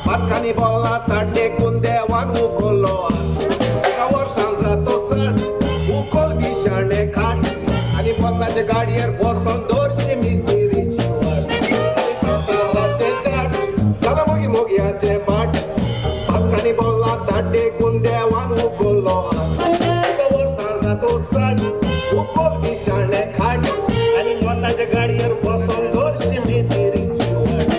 Matkani bola taटे कुंदेवान उकोलो एका वर्षान जातो सण उकोल विशाणे खाट आणि पन्नाच्या गाडीवर बसून दोरशे मित्रीची वाट आणि संसाराचे चाट चला मोगी मोगयाचे बाट माtkani bola ताटे कुंदेवान उकोलो एका वर्षान जातो सण उकोल विशाणे खाट आणि पन्नाच्या गाडीवर बसून दोरशे मित्रीची वाट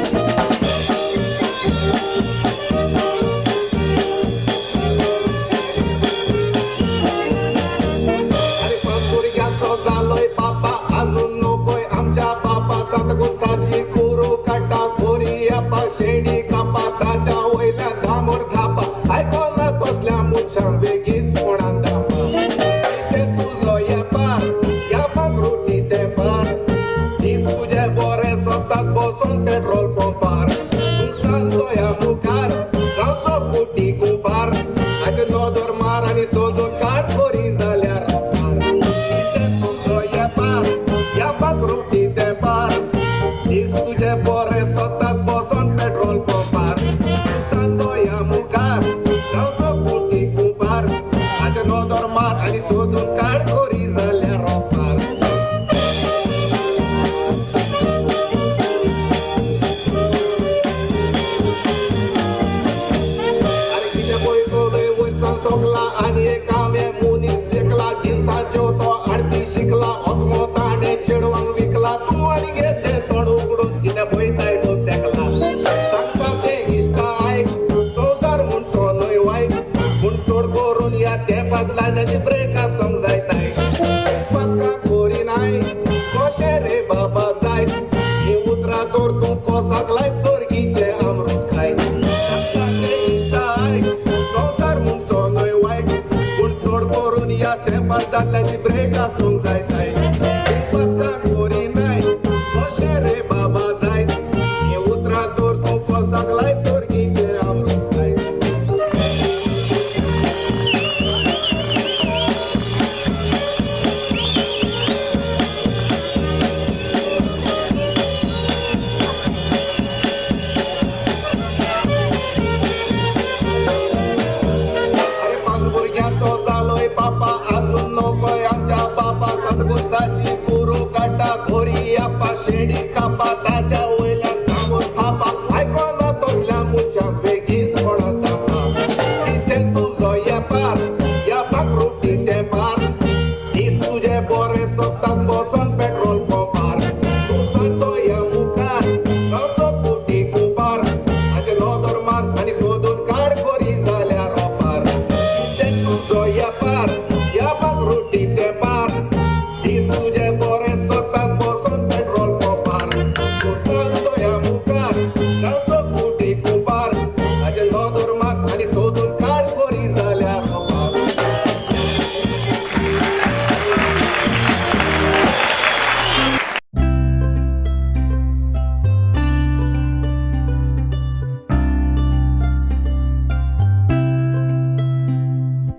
गुस्साची कुरू काटा खोरी आपा शेडी कापा ताजा वयल्या धामोर धापा आयकोना तसल्या मुछां बेगीच कोणान धापा ते तुझो येपार या फागरुटी ते पार दीस तुझे बरे सतत बसून पेट्रोल पंपार सांगतो या मुखार गावचो कुटी कुंभार आज नोदर मार आणि सोदून काढ खोरी जाल्यार ते तुझो येपार या फागरुटी ते पार दीस तुझे बरे सतत बसून पेट्रोल पंपार सांगतो या मुखार गावचो कुटी कुंभार आज नोदर मार आणि सोदून काढ खोरी जाल्यार रोपार सोगला आणि एकामे मुनीस देखला जिन्साच्यो तो आरती शिकला ओकमो ताणे चेडवांक विकला तू आणि घेते तोंड उगडून कितें पळयताय तो तेकला सांगता ते इश्टा आयक संवसार म्हणचो न्हय वायट पूण चड करून या तेपातला ताची ब्रेका समजायताय पक्का खोरी नाय कशें रे बाबा जायत ही उतरां तर तूं कोसाक लाय सर्गीचे अमृत खाय सांगता ते इश्टा आयक संवसार म्हणचो न्हय वायट पूण चड करून या तेपातल्याची ब्रेका समजायताय पक्का खोरी नाय कशें रे बाबा जायत ही उतरां तर तूं कोसाक लाय सर्गीचे अमृत खाय बापा अजून नकोय आमच्या बापा सतगुसाची कुरू काटा घोरी आपा शेडी कापा ताच्या